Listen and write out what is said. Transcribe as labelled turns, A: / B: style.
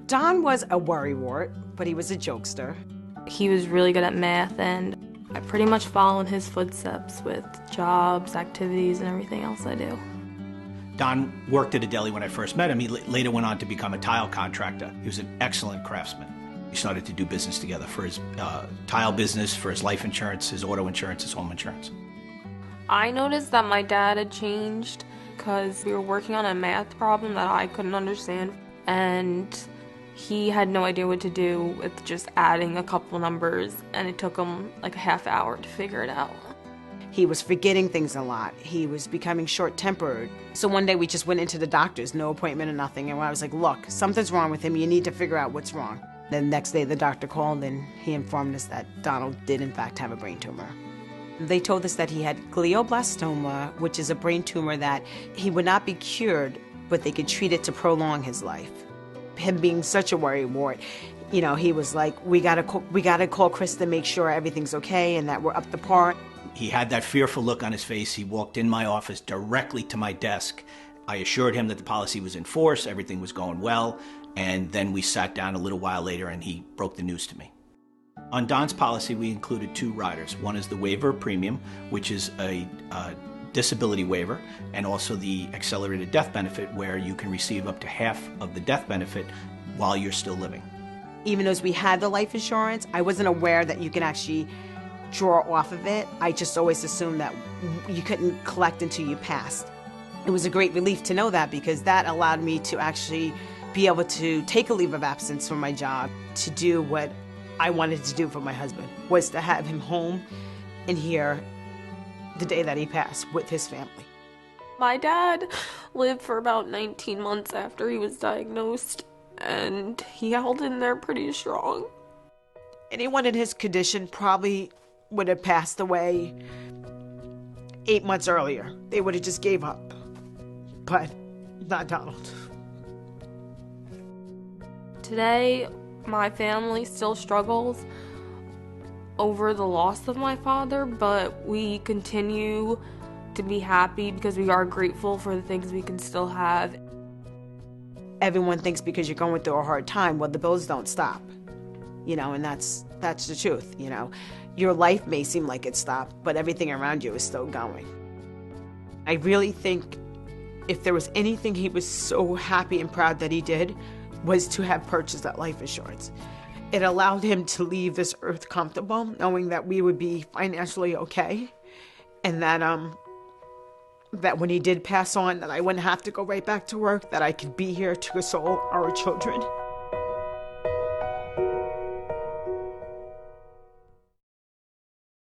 A: Don was a worrywart, but he was a jokester.
B: He was really good at math, and I pretty much follow in his footsteps with jobs, activities, and everything else I do.
C: Don worked at a deli when I first met him. He later went on to become a tile contractor. He was an excellent craftsman. We started to do business together for his tile business, for his life insurance, his auto insurance, his home insurance.
B: I noticed that my dad had changed because we were working on a math problem that I couldn't understand, and he had no idea what to do with just adding a couple numbers, and it took him like a half hour to figure it out.
A: He was forgetting things a lot. He was becoming short-tempered. So one day we just went into the doctor's, no appointment or nothing, and I was like, look, something's wrong with him. You need to figure out what's wrong. The next day the doctor called and he informed us that Donald did in fact have a brain tumor. They told us that he had glioblastoma, which is a brain tumor that he would not be cured, but they could treat it to prolong his life. Him being such a worrywart, you know, he was like, we gotta call Chris to make sure everything's okay and that we're up to par.
C: He had that fearful look on his face. He walked in my office directly to my desk. I assured him that the policy was in force, everything was going well, and then we sat down a little while later and he broke the news to me. On Don's policy, we included two riders. One is the waiver of premium, which is a disability waiver, and also the accelerated death benefit, where you can receive up to half of the death benefit while you're still living.
A: Even though we had the life insurance, I wasn't aware that you can actually draw off of it. I just always assumed that you couldn't collect until you passed. It was a great relief to know that, because that allowed me to actually be able to take a leave of absence from my job to do what I wanted to do for my husband, was to have him home and here the day that he passed with his family.
B: My dad lived for about 19 months after he was diagnosed, and he held in there pretty strong.
A: Anyone in his condition probably would have passed away 8 months earlier. They would have just gave up, but not Donald.
B: Today, my family still struggles over the loss of my father, but we continue to be happy because we are grateful for the things we can still have.
A: Everyone thinks because you're going through a hard time, well, the bills don't stop, you know, and that's the truth, you know. Your life may seem like it stopped, but everything around you is still going. I really think if there was anything he was so happy and proud that he did, was to have purchased that life insurance. It allowed him to leave this earth comfortable, knowing that we would be financially okay, and that that when he did pass on, that I wouldn't have to go right back to work, that I could be here to console our children.